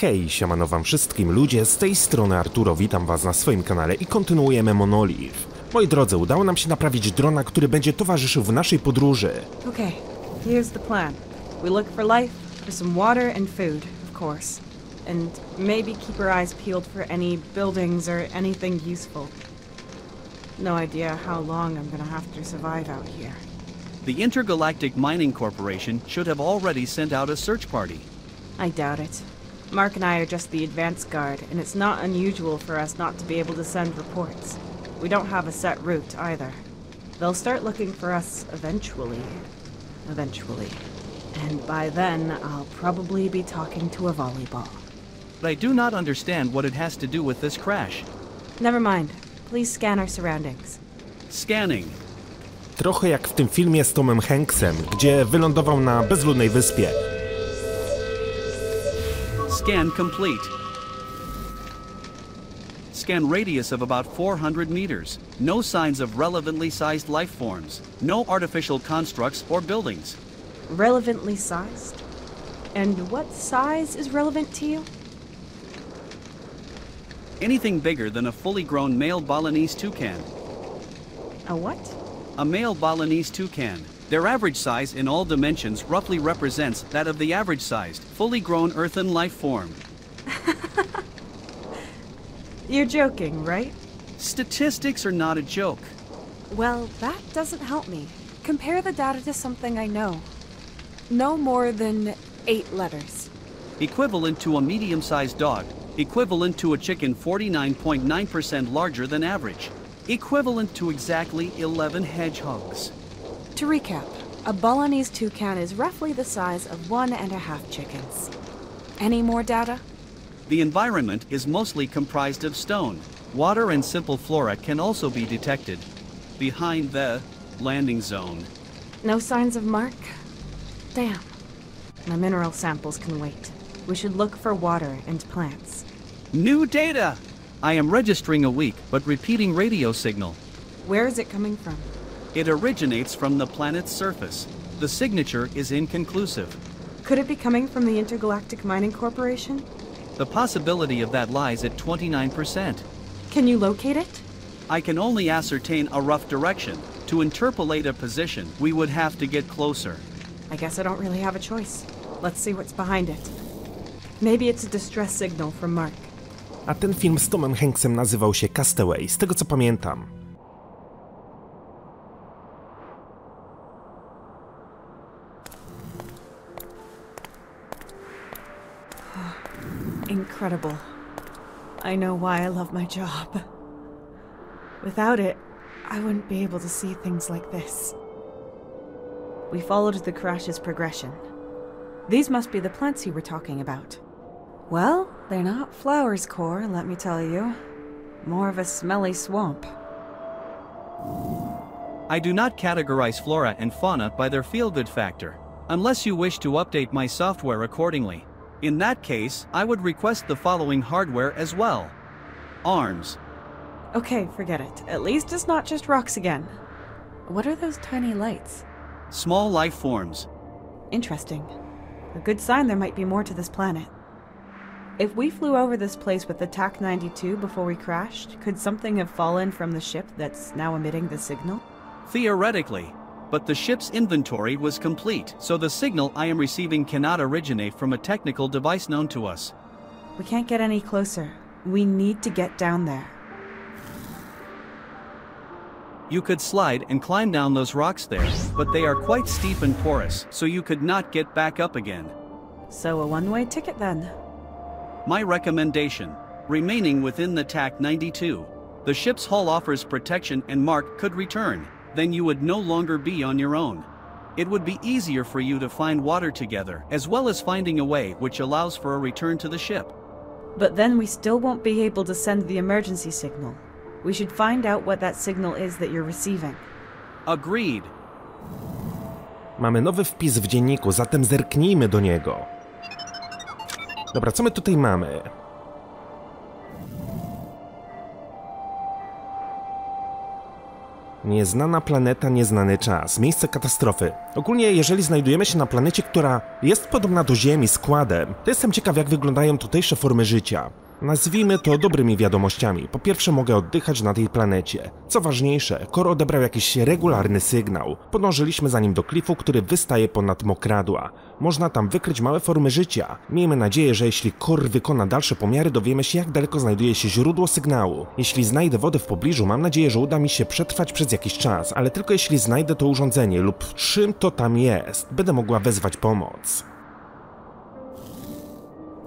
Hej, siemano wam wszystkim ludzie, z tej strony Arturo, witam was na swoim kanale i kontynuujemy Monolith. Moi drodzy, udało nam się naprawić drona, który będzie towarzyszył w naszej podróży. Okay, here's the plan. We look for life, for some water and food, of course. And maybe keep our eyes peeled for any buildings or anything useful. No idea how long I'm gonna have to survive out here. The Intergalactic Mining Corporation should have already sent out a search party. I doubt it. Mark and I are just the advance guard, and it's not unusual for us not to be able to send reports. We don't have a set route, either. They'll start looking for us eventually. And by then, I'll probably be talking to a volleyball. But I do not understand what it has to do with this crash. Never mind. Please scan our surroundings. Scanning. Trochę jak w tym filmie z Tomem Hanksem, gdzie wylądował na bezludnej wyspie. Scan complete. Scan radius of about 400 meters. No signs of relevantly sized life forms. No artificial constructs or buildings. Relevantly sized? And what size is relevant to you? Anything bigger than a fully grown male Balinese toucan. A what? A male Balinese toucan. Their average size in all dimensions roughly represents that of the average-sized, fully grown earthen life form. You're joking, right? Statistics are not a joke. Well, that doesn't help me. Compare the data to something I know. No more than 8 letters. Equivalent to a medium-sized dog. Equivalent to a chicken 49.9% larger than average. Equivalent to exactly 11 hedgehogs. To recap, a Balinese toucan is roughly the size of 1.5 chickens. Any more data? The environment is mostly comprised of stone. Water and simple flora can also be detected behind the landing zone. No signs of Mark? Damn. My mineral samples can wait. We should look for water and plants. New data! I am registering a weak but repeating radio signal. Where is it coming from? It originates from the planet's surface. The signature is inconclusive. Could it be coming from the Intergalactic Mining Corporation? The possibility of that lies at 29%. Can you locate it? I can only ascertain a rough direction. To interpolate a position, we would have to get closer. I guess I don't really have a choice. Let's see what's behind it. Maybe it's a distress signal from Mark. A ten film z Tomem Hanksem nazywał się Castaway, z tego co pamiętam. Incredible. I know why I love my job. Without it, I wouldn't be able to see things like this. We followed the crash's progression. These must be the plants you were talking about. Well, they're not flowers, C.O.R.E., let me tell you. More of a smelly swamp. I do not categorize flora and fauna by their feel-good factor, unless you wish to update my software accordingly. In that case, I would request the following hardware as well. Arms. Okay, forget it. At least it's not just rocks again. What are those tiny lights? Small life forms. Interesting. A good sign there might be more to this planet. If we flew over this place with the TAC-92 before we crashed, could something have fallen from the ship that's now emitting the signal? Theoretically. But the ship's inventory was complete, so the signal I am receiving cannot originate from a technical device known to us. We can't get any closer. We need to get down there. You could slide and climb down those rocks there, but they are quite steep and porous, so you could not get back up again. So a one-way ticket then? My recommendation: remaining within the TAC-92. The ship's hull offers protection and Mark could return. Then you would no longer be on your own. It would be easier for you to find water together, as well as finding a way which allows for a return to the ship. But then we still won't be able to send the emergency signal. We should find out what that signal is that you're receiving. Agreed. Mamy nowy wpis w dzienniku, zatem zerknijmy do niego. Dobra, co my tutaj mamy? Nieznana planeta, nieznany czas. Miejsce katastrofy. Ogólnie, jeżeli znajdujemy się na planecie, która jest podobna do Ziemi składem, to jestem ciekaw, jak wyglądają tutejsze formy życia. Nazwijmy to dobrymi wiadomościami. Po pierwsze, mogę oddychać na tej planecie. Co ważniejsze, C.O.R.E odebrał jakiś regularny sygnał. Podążyliśmy za nim do klifu, który wystaje ponad mokradła. Można tam wykryć małe formy życia. Miejmy nadzieję, że jeśli C.O.R.E wykona dalsze pomiary, dowiemy się, jak daleko znajduje się źródło sygnału. Jeśli znajdę wodę w pobliżu, mam nadzieję, że uda mi się przetrwać przez jakiś czas, ale tylko jeśli znajdę to urządzenie lub czym to tam jest, będę mogła wezwać pomoc.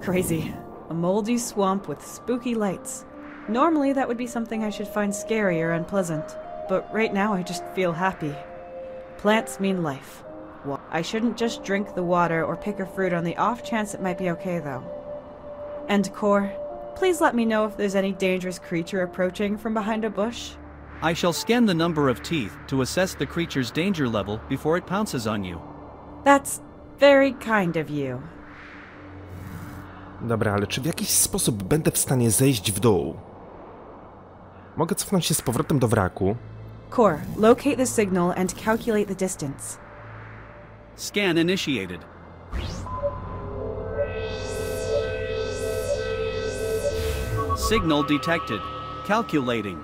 Crazy. A moldy swamp with spooky lights. Normally that would be something I should find scary or unpleasant, but right now I just feel happy. Plants mean life. I shouldn't just drink the water or pick a fruit on the off chance it might be okay though. And C.O.R.E, please let me know if there's any dangerous creature approaching from behind a bush. I shall scan the number of teeth to assess the creature's danger level before it pounces on you. That's very kind of you. Dobra, ale czy w jakiś sposób będę w stanie zejść w dół? Mogę cofnąć się z powrotem do wraku. C.O.R.E, locate the signal and calculate the distance. Scan initiated. Signal detected. Calculating.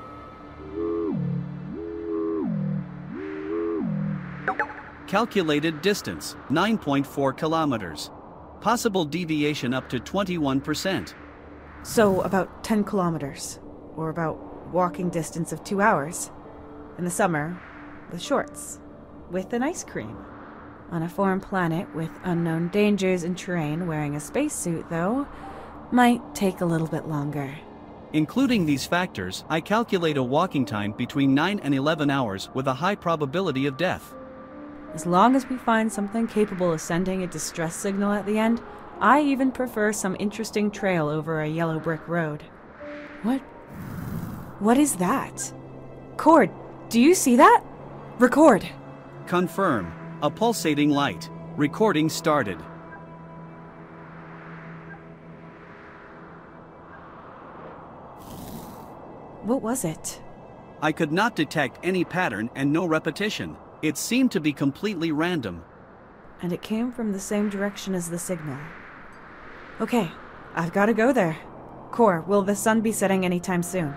Calculated distance, 9.4 kilometers. Possible deviation up to 21%. So, about 10 kilometers, or about walking distance of 2 hours. In the summer, with shorts, with an ice cream. On a foreign planet with unknown dangers and terrain, wearing a spacesuit, though, might take a little bit longer. Including these factors, I calculate a walking time between 9 and 11 hours with a high probability of death. As long as we find something capable of sending a distress signal at the end, I even prefer some interesting trail over a yellow brick road. What is that? C.O.R.E, do you see that? Record. Confirm. A pulsating light. Recording started. What was it? I could not detect any pattern and no repetition. It seemed to be completely random. And it came from the same direction as the signal. Okay, I've got to go there. C.O.R.E, will the sun be setting anytime soon?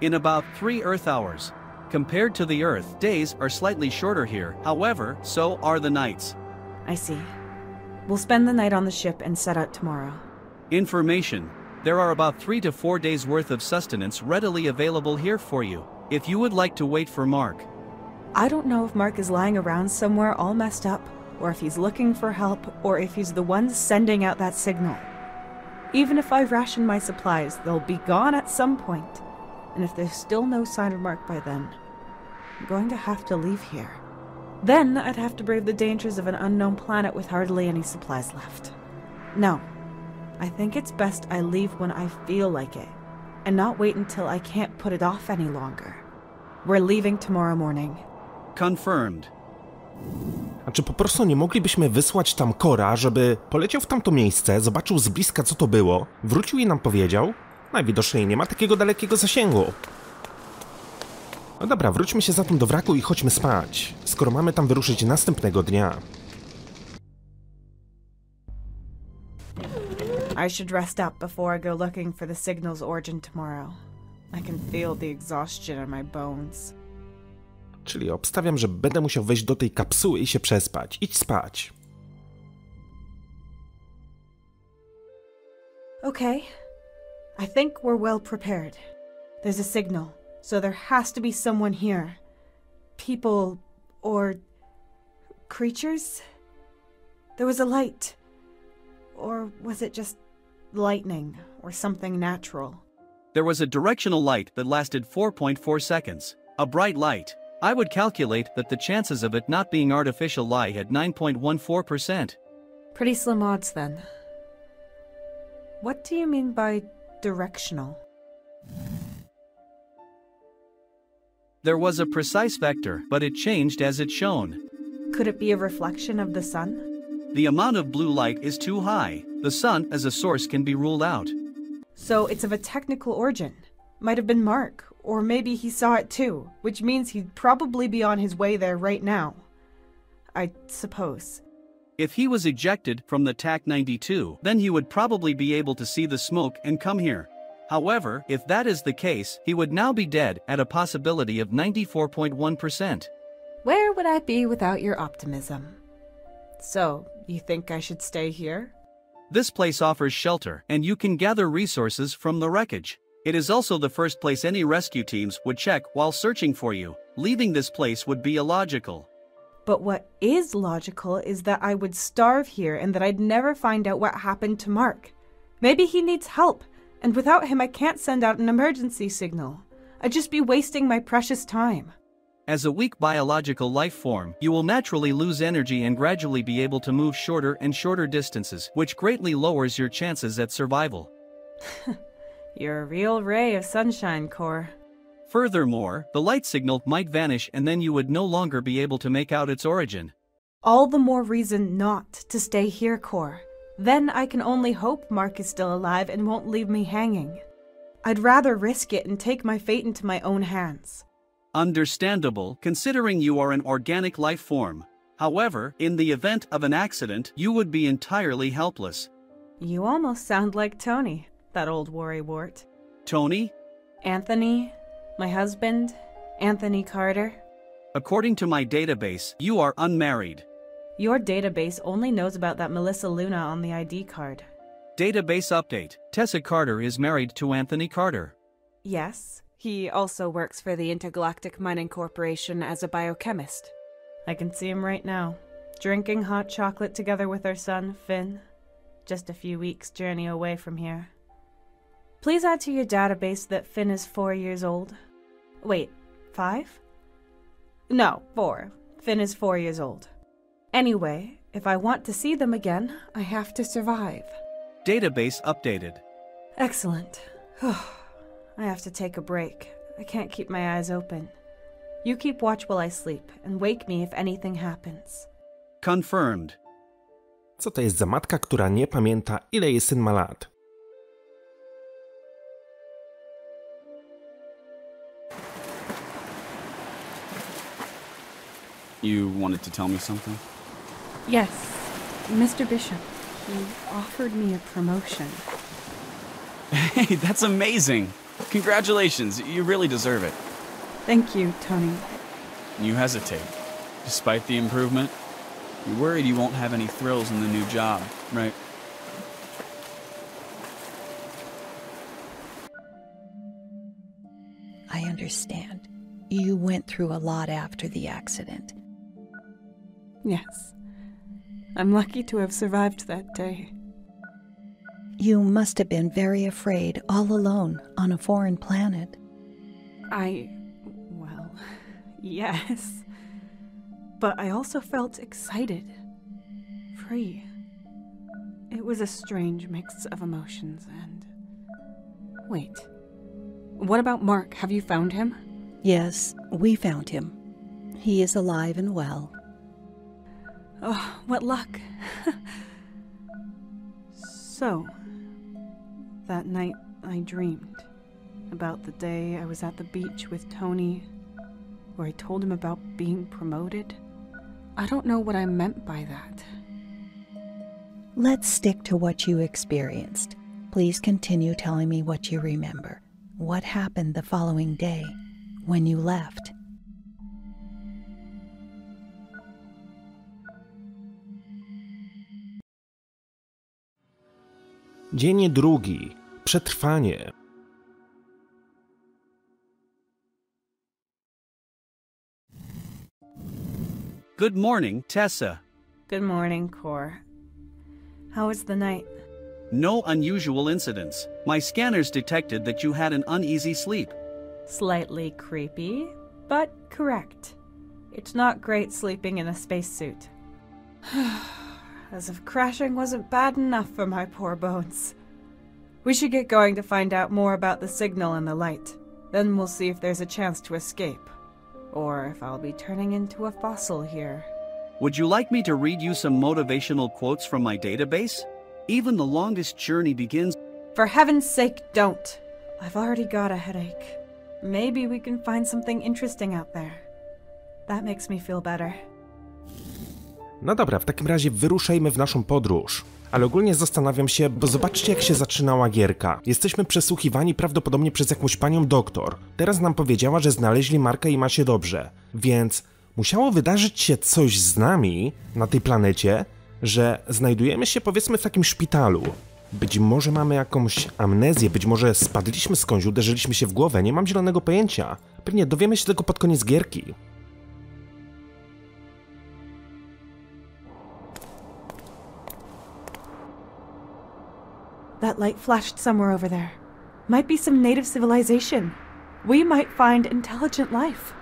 In about 3 Earth hours. Compared to the Earth, days are slightly shorter here, however, so are the nights. I see. We'll spend the night on the ship and set out tomorrow. Information. There are about 3 to 4 days worth of sustenance readily available here for you, if you would like to wait for Mark. I don't know if Mark is lying around somewhere all messed up, or if he's looking for help, or if he's the one sending out that signal. Even if I ration my supplies, they'll be gone at some point. And if there's still no sign of Mark by then, I'm going to have to leave here. Then I'd have to brave the dangers of an unknown planet with hardly any supplies left. No, I think it's best I leave when I feel like it, and not wait until I can't put it off any longer. We're leaving tomorrow morning. Confirmed. A czy po prostu nie moglibyśmy wysłać tam C.O.R.E, żeby poleciał w tamto miejsce, zobaczył z bliska co to było, wrócił i nam powiedział? Najwidoczniej nie ma takiego dalekiego zasięgu. No dobra, wróćmy się zatem do wraku i chodźmy spać, skoro mamy tam wyruszyć następnego dnia. I should rest up before I go looking for the signal's origin tomorrow. I can feel the exhaustion in my bones. Czyli obstawiam, że będę musiał wejść do tej kapsuły i się przespać. Idź spać. Okay. I think we're well prepared. There's a signal, so there has to be someone here. People, or creatures? There was a light. Or was it just lightning, or something natural? There was a directional light that lasted 4.4 seconds. A bright light. I would calculate that the chances of it not being artificial lie at 9.14%. Pretty slim odds then. What do you mean by directional? There was a precise vector, but it changed as it shone. Could it be a reflection of the sun? The amount of blue light is too high. The sun as a source can be ruled out. So it's of a technical origin. Might have been Mark, Or maybe he saw it too, which means he'd probably be on his way there right now. I suppose. If he was ejected from the TAC-92, then he would probably be able to see the smoke and come here. However, if that is the case, he would now be dead at a possibility of 94.1%. Where would I be without your optimism? So, you think I should stay here? This place offers shelter, and you can gather resources from the wreckage. It is also the first place any rescue teams would check while searching for you. Leaving this place would be illogical. But what is logical is that I would starve here and that I'd never find out what happened to Mark. Maybe he needs help, and without him I can't send out an emergency signal. I'd just be wasting my precious time. As a weak biological life form, you will naturally lose energy and gradually be able to move shorter and shorter distances, which greatly lowers your chances at survival. You're a real ray of sunshine, C.O.R.E. Furthermore, the light signal might vanish and then you would no longer be able to make out its origin. All the more reason not to stay here, C.O.R.E. Then I can only hope Mark is still alive and won't leave me hanging. I'd rather risk it and take my fate into my own hands. Understandable, considering you are an organic life form. However, in the event of an accident, you would be entirely helpless. You almost sound like Tony, that old worrywart. Tony? Anthony, my husband, Anthony Carter. According to my database, you are unmarried. Your database only knows about that Melissa Luna on the ID card. Database update. Tessa Carter is married to Anthony Carter. Yes, he also works for the Intergalactic Mining Corporation as a biochemist. I can see him right now, drinking hot chocolate together with our son, Finn. Just a few weeks' journey away from here. Please add to your database that Finn is 4 years old. Wait, 5? No, 4. Finn is 4 years old. Anyway, if I want to see them again, I have to survive. Database updated. Excellent. I have to take a break. I can't keep my eyes open. You keep watch while I sleep, and wake me if anything happens. Confirmed. Co to jest za matka, która nie pamięta, ile jej syn ma lat? You wanted to tell me something? Yes, Mr. Bishop. He offered me a promotion. Hey, that's amazing! Congratulations, you really deserve it. Thank you, Tony. You hesitate. Despite the improvement, you're worried you won't have any thrills in the new job, right? I understand. You went through a lot after the accident. Yes. I'm lucky to have survived that day. You must have been very afraid, all alone, on a foreign planet. Well, yes. But I also felt excited. Free. It was a strange mix of emotions and... Wait. What about Mark? Have you found him? Yes, we found him. He is alive and well. Oh, what luck. So, that night I dreamed about the day I was at the beach with Tony, where I told him about being promoted. I don't know what I meant by that. Let's stick to what you experienced. Please continue telling me what you remember. What happened the following day, when you left? Dzień drugi. Przetrwanie. Good morning, Tessa. Good morning, C.O.R.E. How was the night? No unusual incidents. My scanners detected that you had an uneasy sleep. Slightly creepy, but correct. It's not great sleeping in a spacesuit. As if crashing wasn't bad enough for my poor bones. We should get going to find out more about the signal and the light. Then we'll see if there's a chance to escape. Or if I'll be turning into a fossil here. Would you like me to read you some motivational quotes from my database? Even the longest journey begins... For heaven's sake, don't. I've already got a headache. Maybe we can find something interesting out there. That makes me feel better. No dobra, w takim razie wyruszajmy w naszą podróż. Ale ogólnie zastanawiam się, bo zobaczcie jak się zaczynała gierka. Jesteśmy przesłuchiwani prawdopodobnie przez jakąś panią doktor. Teraz nam powiedziała, że znaleźli Marka i ma się dobrze. Więc musiało wydarzyć się coś z nami na tej planecie, że znajdujemy się powiedzmy w takim szpitalu. Być może mamy jakąś amnezję, być może spadliśmy skądś, uderzyliśmy się w głowę, nie mam zielonego pojęcia. Pewnie dowiemy się tego pod koniec gierki. That light flashed somewhere over there. Might be some native civilization. We might find intelligent life.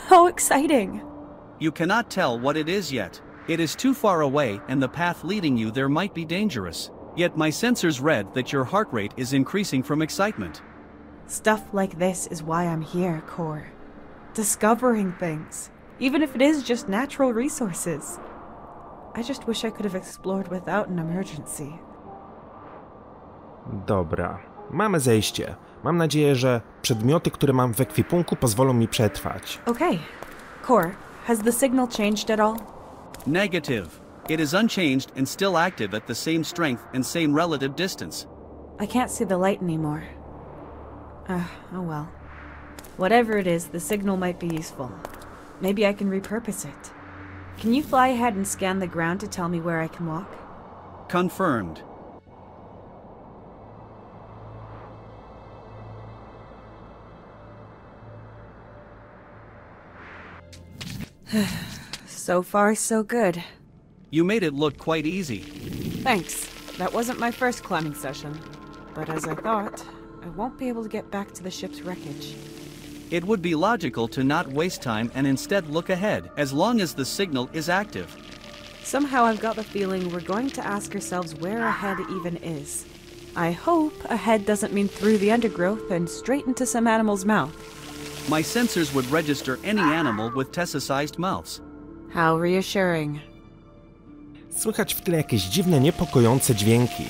How exciting! You cannot tell what it is yet. It is too far away and the path leading you there might be dangerous. Yet my sensors read that your heart rate is increasing from excitement. Stuff like this is why I'm here, C.O.R.E. Discovering things, even if it is just natural resources. I just wish I could have explored without an emergency. Dobra, mamy zejście. Mam nadzieję, że przedmioty, które mam w ekwipunku pozwolą mi przetrwać. Okay. C.O.R.E., has the signal changed at all? Negative. It is unchanged and still active at the same strength and same relative distance. I can't see the light anymore. Oh well. Whatever it is, the signal might be useful. Maybe I can repurpose it. Can you fly ahead and scan the ground to tell me where I can walk? Confirmed. So far, so good. You made it look quite easy. Thanks. That wasn't my first climbing session. But as I thought, I won't be able to get back to the ship's wreckage. It would be logical to not waste time and instead look ahead, as long as the signal is active. Somehow I've got the feeling we're going to ask ourselves where ahead even is. I hope ahead doesn't mean through the undergrowth and straight into some animal's mouth. My sensors would register any animal with Tessa-sized mouths. How reassuring. Słychać w tle jakieś dziwne, niepokojące dźwięki.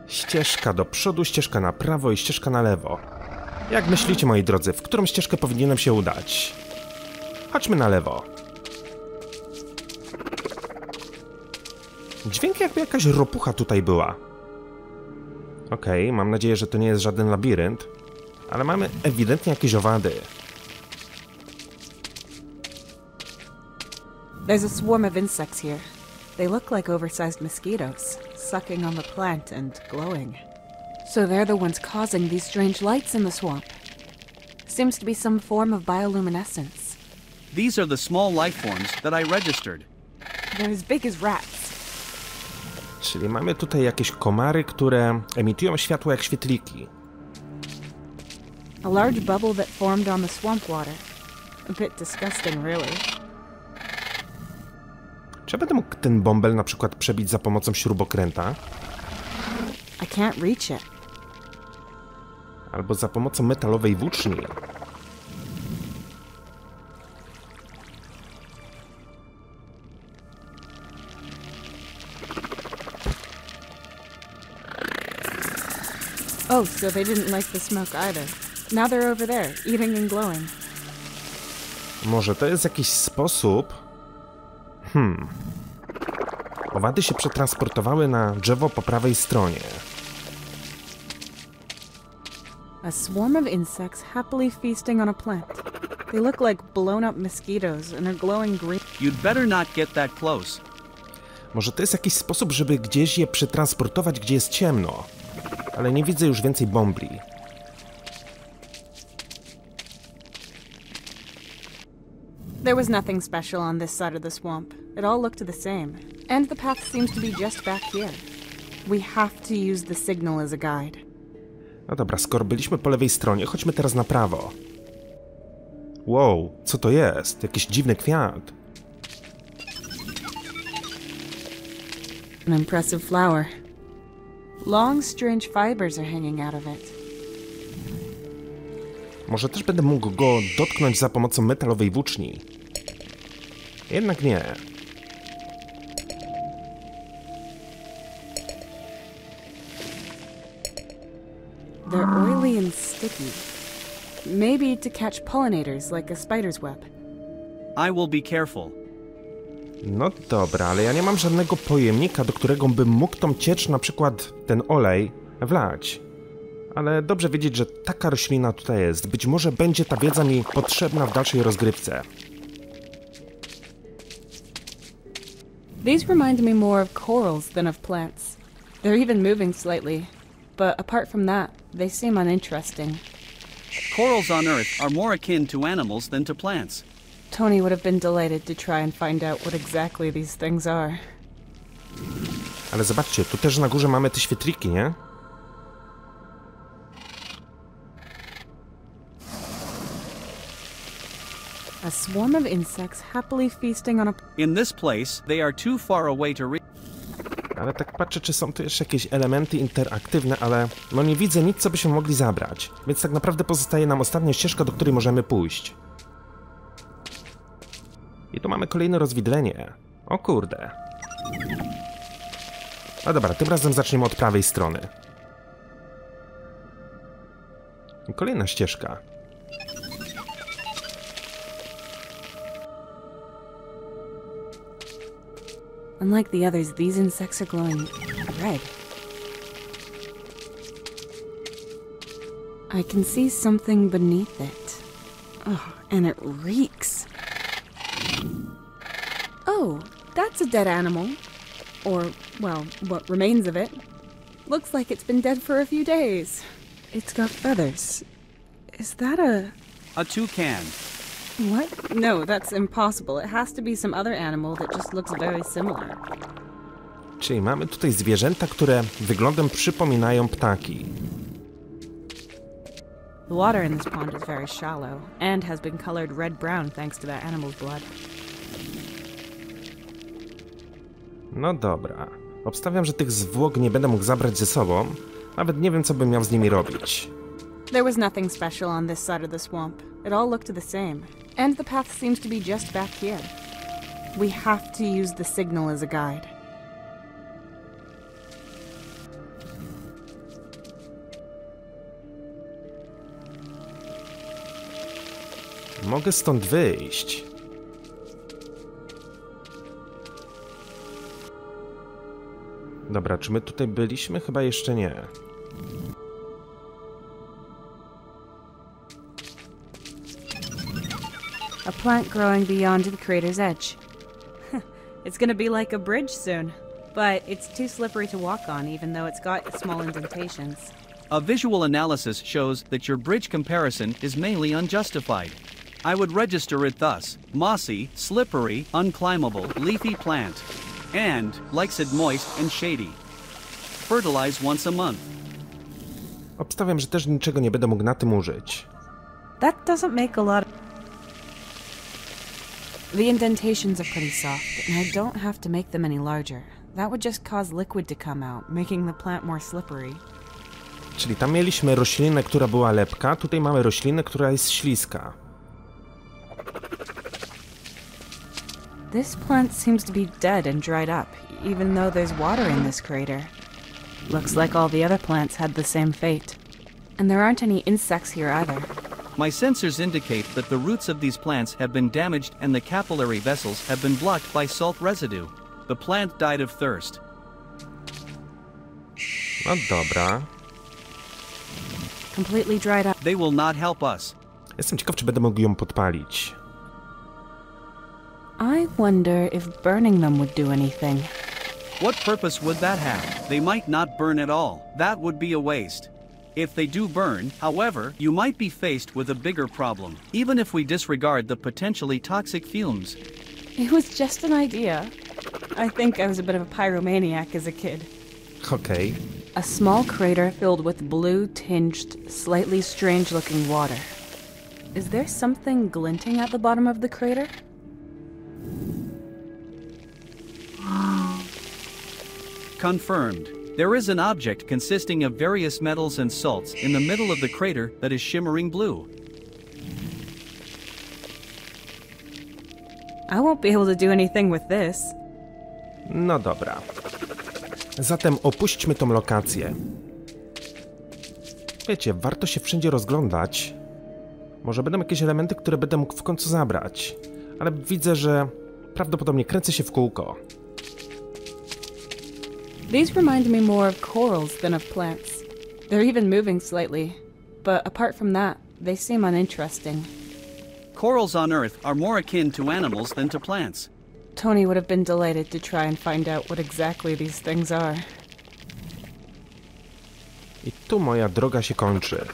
Ścieżka do przodu, ścieżka na prawo i ścieżka na lewo. Jak myślicie, moi drodzy, w którą ścieżkę powinienem się udać? Chodźmy na lewo. Dźwięk jakby jakaś ropucha tutaj była. Okej, mam nadzieję, że to nie jest żaden labirynt. Ale mamy ewidentnie jakieś owady. There's a swarm of insects here. They look like oversized mosquitoes, sucking on the plant and glowing. So they're the ones causing these strange lights in the swamp. Seems to be some form of bioluminescence. These are the small life forms that I registered. They're as big as rats. Czyli mamy tutaj jakieś komary, które emitują światło jak świetliki. A large bubble that formed on the swamp water. A bit disgusting, really. Czy będę mógł ten bąbel na przykład przebić za pomocą śrubokręta? I can't reach it. Albo za pomocą metalowej włóczni? Oh, so they didn't like the smoke either. Now they're over there, eating and glowing. Może to jest jakiś sposób? Owady się przetransportowały na drzewo po prawej stronie. A swarm of insects happily feasting on a plant. They look like blown up mosquitoes and are glowing green. You'd better not get that close. Może to jest jakiś sposób, żeby gdzieś je przetransportować, gdzie jest ciemno. Ale nie widzę już więcej bombli. There was nothing special on this side of the swamp. It all looked the same. And the path seems to be just back here. We have to use the signal as a guide. No dobra, skoro byliśmy po lewej stronie, chodźmy teraz na prawo. Wow, co to jest? Jakiś dziwny kwiat. An impressive flower. Long, strange fibers are hanging out of it. Może też będę mógł go dotknąć za pomocą metalowej włóczni. Jednak nie. They're oily and sticky. Maybe to catch pollinators like a spider's web. I will be careful. No dobra, ale ja nie mam żadnego pojemnika, do którego bym mógł tą ciecz, na przykład ten olej, wlać. Ale dobrze wiedzieć, że taka roślina tutaj jest. Być może będzie ta wiedza mi potrzebna w dalszej rozgrywce. These remind me more of corals than of plants. They're even moving slightly, but apart from that, they seem uninteresting. Corals on Earth are more akin to animals than to plants. Tony would have been delighted to try and find out what exactly these things are. Ale zobaczcie, tu też na górze mamy te świetliki, nie? A swarm of insects happily feasting on a... In this place, they are too far away to reach. Ale tak patrzę, czy są tu jeszcze jakieś elementy interaktywne, ale no nie widzę nic, co byśmy mogli zabrać. Więc tak naprawdę pozostaje nam ostatnia ścieżka, do której możemy pójść. I tu mamy kolejne rozwidlenie. O kurde. No dobra, tym razem zaczniemy od prawej strony. I kolejna ścieżka. Unlike the others, these insects are glowing red. I can see something beneath it. Oh, and it reeks. Oh, that's a dead animal. Or, well, what remains of it. Looks like it's been dead for a few days. It's got feathers. Is that a toucan? What? No, that's impossible. It has to be some other animal that just looks very similar. Czyli mamy tutaj zwierzęta, które wyglądem przypominają ptaki. The water in this pond is very shallow and has been colored red-brown thanks to that animal's blood. No dobra. Obstawiam, że tych zwłok nie będę mógł zabrać ze sobą. Nawet nie wiem, co bym miał z nimi robić. There was nothing special on this side of the swamp. It all looked the same. And the path seems to be just back here. We have to use the signal as a guide. Mogę stąd wyjść. Dobra, czy my tutaj byliśmy? Chyba jeszcze nie. A plant growing beyond the crater's edge. It's gonna be like a bridge soon, but it's too slippery to walk on even though it's got small indentations. A visual analysis shows that your bridge comparison is mainly unjustified. I would register it thus: mossy, slippery, unclimbable, leafy plant. And likes it moist and shady. Fertilize once a month. Obstawiam, że też niczego nie będę mógł na tym użyć. That doesn't make a lot of... The indentations are pretty soft, and I don't have to make them any larger. That would just cause liquid to come out, making the plant more slippery. Czyli tam mieliśmy roślinę, która była lepka, tutaj mamy roślinę, która jest śliska. This plant seems to be dead and dried up, even though there's water in this crater. Looks like all the other plants had the same fate. And there aren't any insects here either. My sensors indicate that the roots of these plants have been damaged and the capillary vessels have been blocked by salt residue. The plant died of thirst. No dobra. Completely dried up. They will not help us. Jestem ciekaw, czy będę mógł ją podpalić. I wonder if burning them would do anything. What purpose would that have? They might not burn at all. That would be a waste. If they do burn, however, you might be faced with a bigger problem, even if we disregard the potentially toxic fumes. It was just an idea. I think I was a bit of a pyromaniac as a kid. Okej. A small crater filled with blue-tinged, slightly strange-looking water. Is there something glinting at the bottom of the crater? Confirmed. There is an object consisting of various metals and salts in the middle of the crater that is shimmering blue. I won't be able to do anything with this. No dobra. Zatem opuśćmy tą lokację. Wiecie, warto się wszędzie rozglądać. Może będą jakieś elementy, które będę mógł w końcu zabrać. Ale widzę, że prawdopodobnie kręcę się w kółko. These remind me more of corals than of plants. They're even moving slightly. But apart from that, they seem uninteresting. Corals on Earth are more akin to animals than to plants. Tony would have been delighted to try and find out what exactly these things are. I tu moja droga się kończy.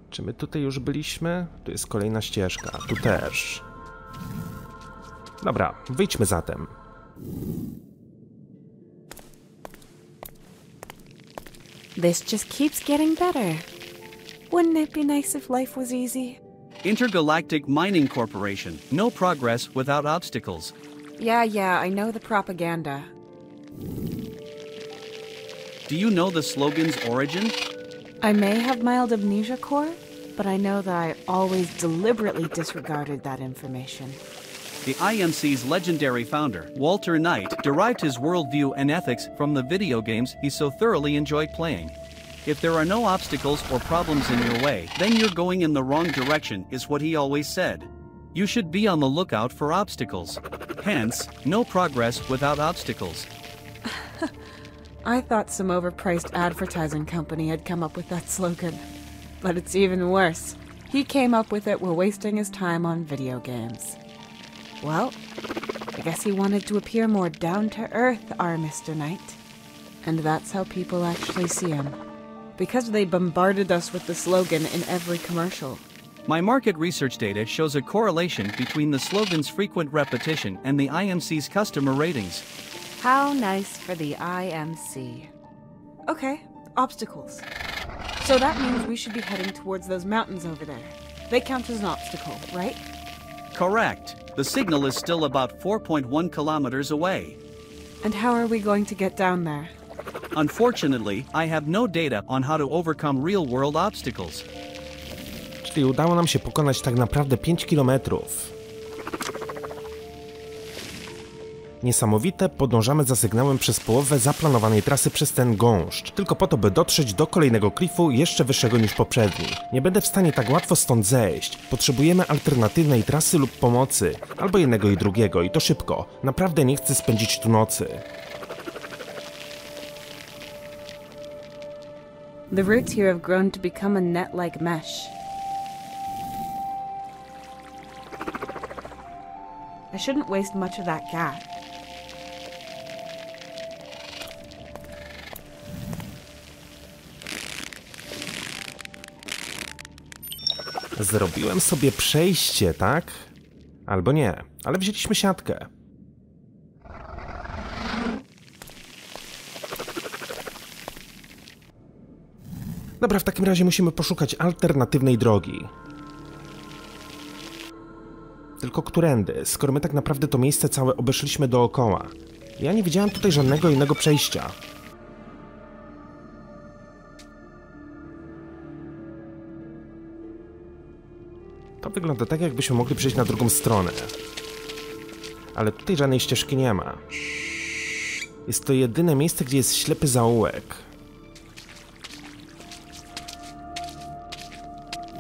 Czy my tutaj już byliśmy? Tu jest kolejna ścieżka. Tu też. Dobra, wyjdźmy zatem. This just keeps getting better. Wouldn't it be nice if life was easy? Intergalactic Mining Corporation. No progress without obstacles. Yeah, I know the propaganda. Do you know the slogan's origin? I may have mild amnesia, C.O.R.E, but I know that I always deliberately disregarded that information. The IMC's legendary founder, Walter Knight, derived his worldview and ethics from the video games he so thoroughly enjoyed playing. If there are no obstacles or problems in your way, then you're going in the wrong direction, is what he always said. You should be on the lookout for obstacles. Hence, no progress without obstacles. I thought some overpriced advertising company had come up with that slogan. But it's even worse. He came up with it while wasting his time on video games. Well, I guess he wanted to appear more down-to-earth, our Mr. Knight. And that's how people actually see him. Because they bombarded us with the slogan in every commercial. My market research data shows a correlation between the slogan's frequent repetition and the IMC's customer ratings. How nice for the IMC. Okay, obstacles. So that means we should be heading towards those mountains over there. They count as an obstacle, right? Correct. The signal is still about 4.1 kilometers away. And how are we going to get down there? Unfortunately, I have no data on how to overcome real-world obstacles. Czyli udało nam się pokonać tak naprawdę 5 kilometrów. Niesamowite, podążamy za sygnałem przez połowę zaplanowanej trasy przez ten gąszcz, tylko po to, by dotrzeć do kolejnego klifu jeszcze wyższego niż poprzedni. Nie będę w stanie tak łatwo stąd zejść. Potrzebujemy alternatywnej trasy lub pomocy, albo jednego i drugiego, i to szybko. Naprawdę nie chcę spędzić tu nocy. The roots here have grown to become a net-like mesh. I shouldn't waste much of that gas. Zrobiłem sobie przejście, tak? Albo nie, ale wzięliśmy siatkę. Dobra, w takim razie musimy poszukać alternatywnej drogi. Tylko którędy, skoro my tak naprawdę to miejsce całe obeszliśmy dookoła. Ja nie widziałem tutaj żadnego innego przejścia. To wygląda tak, jakbyśmy mogli przejść na drugą stronę. Ale tutaj żadnej ścieżki nie ma. Jest to jedyne miejsce, gdzie jest ślepy zaułek.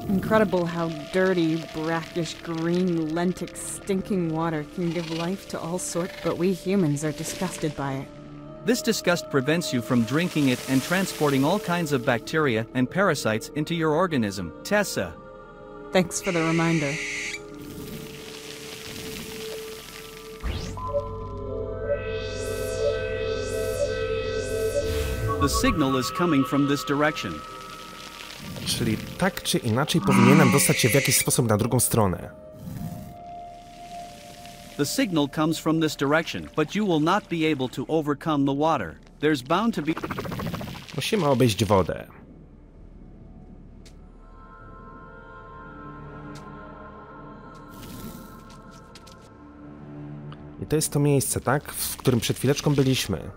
Incredible how dirty, brackish, green, lentic, stinking water can give life to all sorts, but we humans are disgusted by it. This disgust prevents you from drinking it and transporting all kinds of bacteria and parasites into your organism. Tessa. Thanks for the reminder. The signal is coming from this direction. Czyli tak czy inaczej powinienem dostać się w jakiś sposób na drugą stronę. The signal comes from this direction, but you will not be able to overcome the water. There's bound to be... Musimy obejść wodę. I to jest to miejsce, tak? W którym przed chwileczką byliśmy.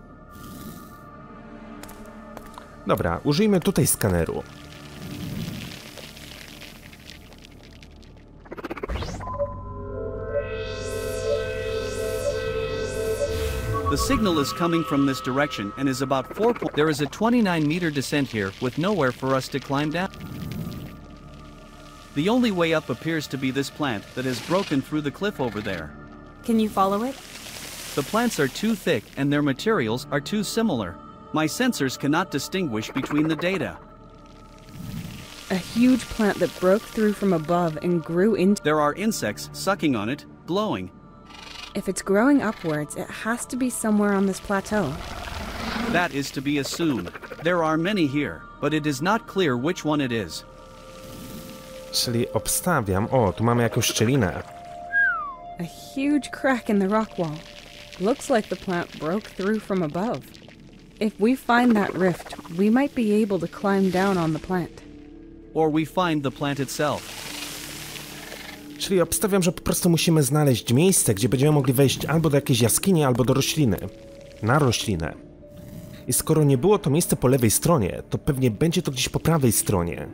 Dobra, użyjmy tutaj skaneru. The signal is coming from this direction and is about 4. There is a 29-meter descent here with nowhere for us to climb down. The only way up appears to be this plant that has broken through the cliff over there. Can you follow it? The plants are too thick and their materials are too similar. My sensors cannot distinguish between the data. A huge plant that broke through from above and grew into... There are insects sucking on it, glowing. If it's growing upwards, it has to be somewhere on this plateau. That is to be assumed. There are many here, but it is not clear which one it is. Czyli obstawiam... O, tu mamy jakąś szczelinę. A huge crack in the rock wall. Looks like the plant broke through from above. If we find that rift, we might be able to climb down on the plant. Or we find the plant itself. Czyli obstawiam, że po prostu musimy znaleźć miejsce, gdzie będziemy mogli wejść albo do jakiejś jaskini, albo do rośliny. Na roślinę. I skoro nie było to miejsce po lewej stronie, to pewnie będzie to gdzieś po prawej stronie.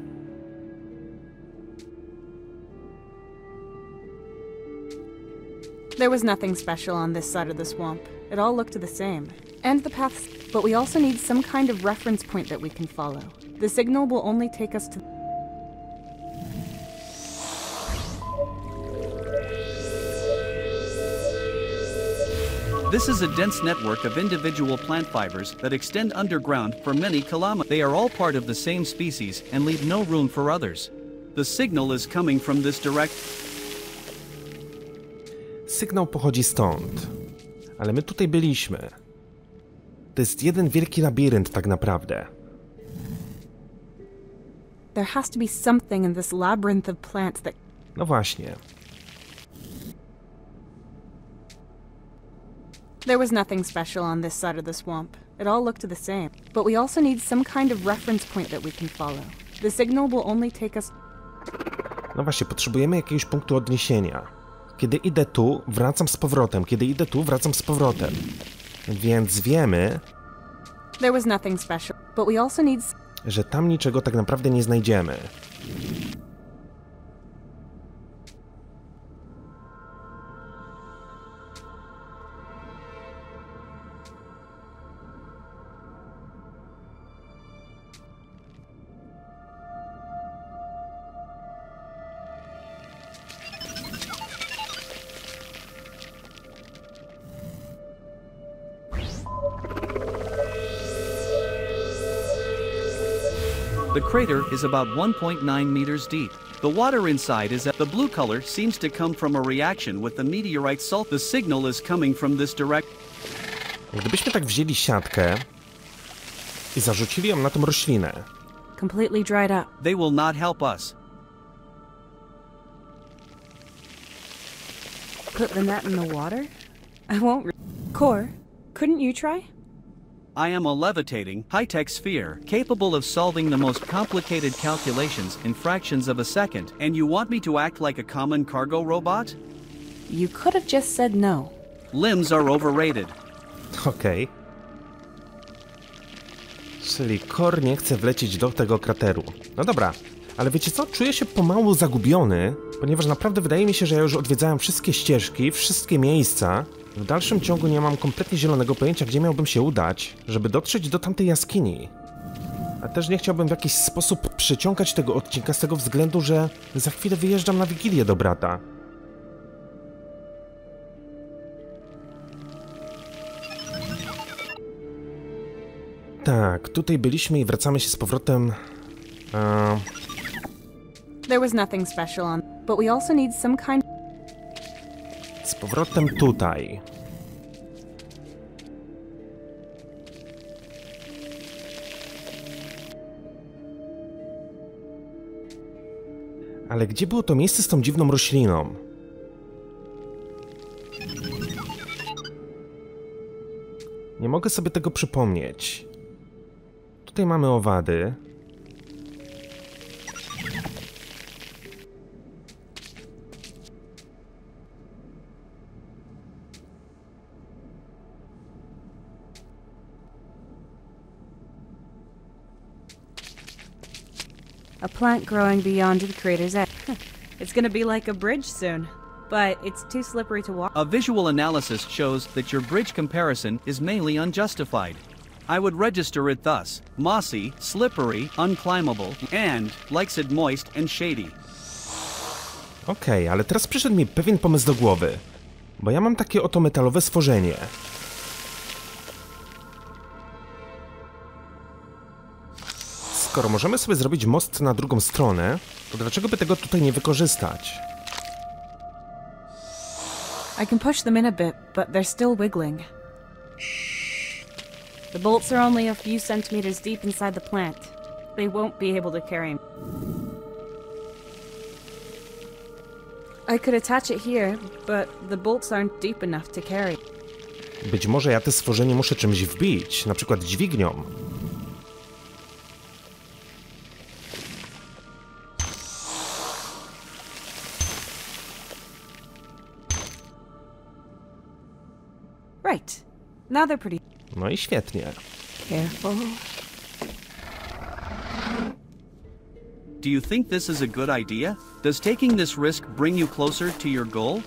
There was nothing special on this side of the swamp. It all looked the same. And the paths, but we also need some kind of reference point that we can follow. The signal will only take us to... This is a dense network of individual plant fibers that extend underground for many kilometers. They are all part of the same species and leave no room for others. The signal is coming from this direction. Sygnał pochodzi stąd. Ale my tutaj byliśmy. To jest jeden wielki labirynt tak naprawdę. There has to be something in this labyrinth of plants that... No właśnie. There was nothing special on this side of the swamp. It all looked the same. But we also need some kind of reference point that we can follow. The signal will only take us... No właśnie, potrzebujemy jakiegoś punktu odniesienia. Kiedy idę tu, wracam z powrotem. Kiedy idę tu, wracam z powrotem. Więc wiemy... There was nothing special. But we also need... że tam niczego tak naprawdę nie znajdziemy. The crater is about 1.9 meters deep. The water inside is at the blue color seems to come from a reaction with the meteorite salt. The signal is coming from this direct. Gdybyśmy tak wzięli siatkę i zarzucili ją na tą roślinę. Completely dried up. They will not help us. Put the net in the water? I won't... C.O.R.E, couldn't you try? I am a levitating, high-tech sphere, capable of solving the most complicated calculations in fractions of a second, and you want me to act like a common cargo robot? You could have just said no. Limbs are overrated. Okej. Czyli C.O.R.E nie chce wlecieć do tego krateru. No dobra, ale wiecie co? Czuję się pomału zagubiony, ponieważ naprawdę wydaje mi się, że ja już odwiedzałem wszystkie ścieżki, wszystkie miejsca. W dalszym ciągu nie mam kompletnie zielonego pojęcia, gdzie miałbym się udać, żeby dotrzeć do tamtej jaskini. A też nie chciałbym w jakiś sposób przeciągać tego odcinka z tego względu, że za chwilę wyjeżdżam na Wigilię do brata. Tak, tutaj byliśmy i wracamy się z powrotem... There was nothing special on, but we also need some kind... Z powrotem tutaj. Ale gdzie było to miejsce z tą dziwną rośliną? Nie mogę sobie tego przypomnieć. Tutaj mamy owady. A plant growing beyond the crater's edge. It's gonna be like a bridge soon. but it's too slippery to walk. A visual analysis shows that your bridge comparison is mainly unjustified. I would register it thus: mossy, slippery, unclimbable, and likes it moist and shady. Okej, ale teraz przyszedł mi pewien pomysł do głowy. Bo ja mam takie oto metalowe stworzenie. Skoro możemy sobie zrobić most na drugą stronę, to dlaczego by tego tutaj nie wykorzystać? I can push them in a bit, but they're still wiggling. The bolts are only a few centimeters deep inside the plant. They won't be able to carry me. I could attach it here, but the bolts aren't deep enough to carry. Być może ja te stworzenie muszę czymś wbić, na przykład dźwignią. Right. Now they're pretty. No i świetnie. Careful. Do you think this is a good idea? Does taking this risk bring you closer to your goal?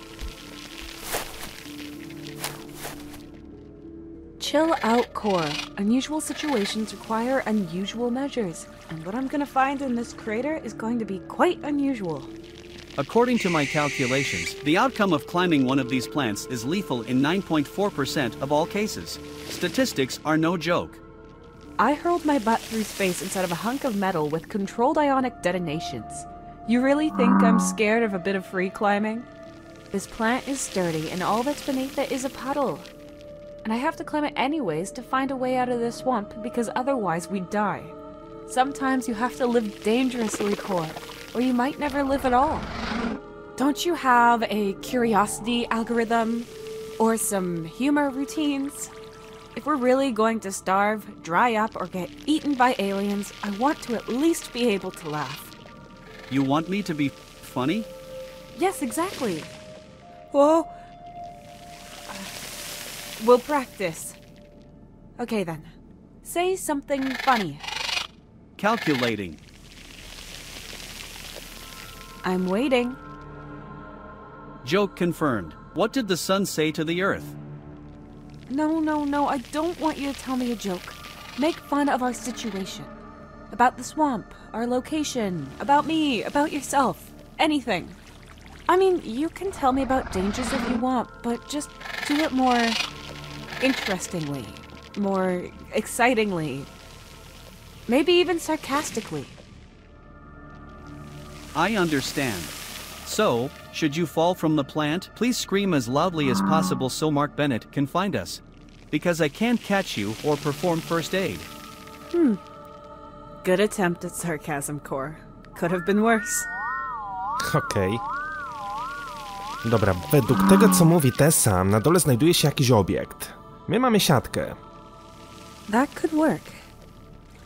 Chill out, C.O.R.E. Unusual situations require unusual measures, and what I'm gonna find in this crater is going to be quite unusual. According to my calculations, the outcome of climbing one of these plants is lethal in 9.4% of all cases. Statistics are no joke. I hurled my butt through space inside of a hunk of metal with controlled ionic detonations. You really think I'm scared of a bit of free climbing? This plant is sturdy, and all that's beneath it is a puddle. And I have to climb it anyways to find a way out of this swamp, because otherwise we'd die. Sometimes you have to live dangerously, C.O.R.E., or you might never live at all. Don't you have a curiosity algorithm? Or some humor routines? If we're really going to starve, dry up, or get eaten by aliens, I want to at least be able to laugh. You want me to be funny? Yes, exactly. Whoa. We'll practice. Okay then. Say something funny. Calculating. I'm waiting. Joke confirmed. What did the sun say to the earth? No, I don't want you to tell me a joke. Make fun of our situation. About the swamp, our location, about me, about yourself. Anything. I mean, you can tell me about dangers if you want, but just do it more interestingly, more excitingly, maybe even sarcastically. I understand. So, should you fall from the plant, please scream as loudly as possible so Mark Bennett can find us. Because I can't catch you or perform first aid. Good attempt at sarcasm, C.O.R.E. Could have been worse. Okej. Dobra, według tego co mówi Tessa, na dole znajduje się jakiś obiekt. My mamy siatkę. That could work.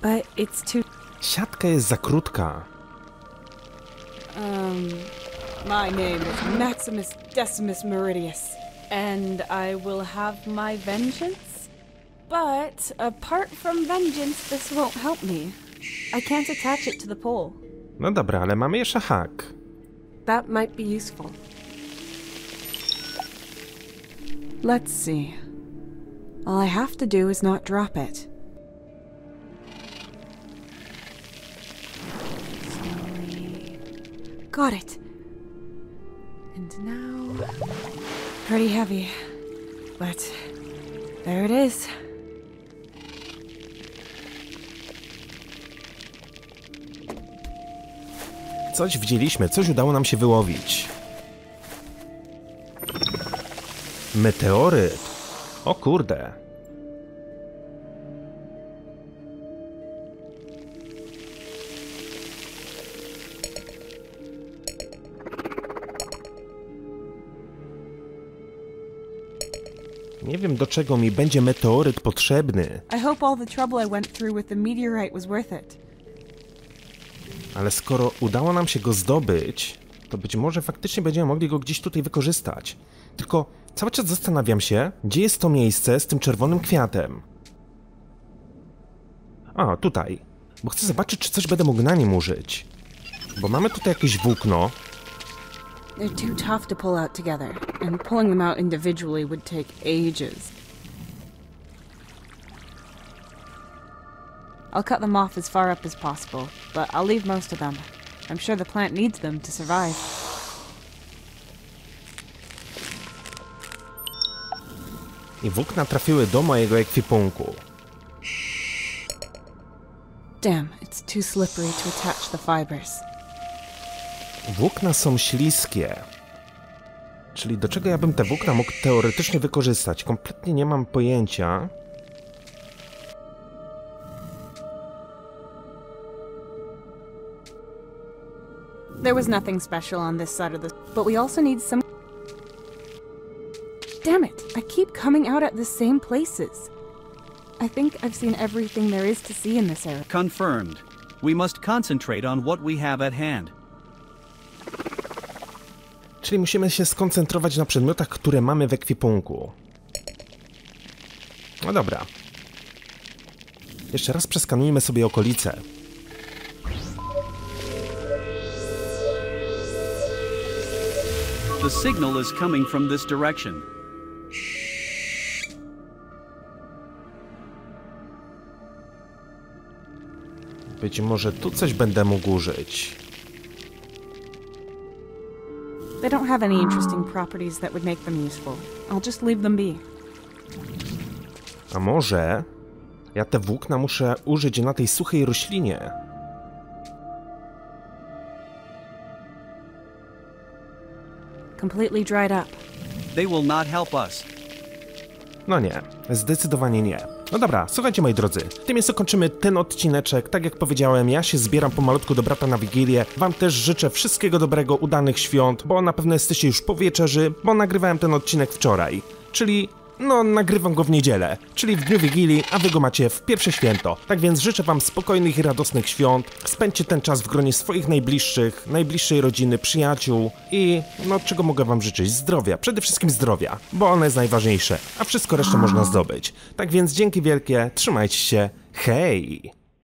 But it's too... Siatka jest za krótka. My name is Maximus Decimus Meridius, and I will have my vengeance? But apart from vengeance, this won't help me. I can't attach it to the pole. No dobra, ale mamy jeszcze hak. That might be useful. Let's see. All I have to do is not drop it. Slowly. Got it. And now... Pretty heavy. But there it is. Coś widzieliśmy, coś udało nam się wyłowić. Meteoryt. O kurde. Nie wiem, do czego mi będzie meteoryt potrzebny. I hope all the trouble I went through with the meteorite was worth it. Ale skoro udało nam się go zdobyć, to być może faktycznie będziemy mogli go gdzieś tutaj wykorzystać. Tylko cały czas zastanawiam się, gdzie jest to miejsce z tym czerwonym kwiatem. A, tutaj. Bo chcę zobaczyć, czy coś będę mógł na nim użyć. Bo mamy tutaj jakieś włókno. They're too tough to pull out together, and pulling them out individually would take ages. I'll cut them off as far up as possible, but I'll leave most of them. I'm sure the plant needs them to survive. I włókna trafiły do mojego ekwipunku. Damn, it's too slippery to attach the fibers. Włókna są śliskie. Czyli do czego ja bym te włókna mógł teoretycznie wykorzystać? Kompletnie nie mam pojęcia. There was nothing special on this side of the... But we also need some... Damn it! I keep coming out at the same places. I think I've seen everything there is to see in this area. Confirmed. We must concentrate on what we have at hand. Czyli musimy się skoncentrować na przedmiotach, które mamy w ekwipunku. No dobra. Jeszcze raz przeskanujmy sobie okolice. The signal is coming from this direction. Być może tu coś będę mógł użyć. They don't have any interesting properties that would make them useful. I'll just leave them be. A może ja te włókna muszę użyć na tej suchej roślinie? Completely dried up. They will not help us. No nie, zdecydowanie nie. No dobra, słuchajcie moi drodzy, tym miejscu kończymy ten odcineczek. Tak jak powiedziałem, ja się zbieram pomalutku do brata na Wigilię. Wam też życzę wszystkiego dobrego, udanych świąt, bo na pewno jesteście już po wieczerzy, bo nagrywałem ten odcinek wczoraj. Czyli, no, nagrywam go w niedzielę, czyli w dniu Wigilii, a wy go macie w pierwsze święto. Tak więc życzę wam spokojnych i radosnych świąt. Spędźcie ten czas w gronie swoich najbliższych, najbliższej rodziny, przyjaciół i, no, czego mogę wam życzyć? Zdrowia, przede wszystkim zdrowia, bo ono jest najważniejsze, a wszystko resztę można zdobyć. Tak więc dzięki wielkie, trzymajcie się, hej!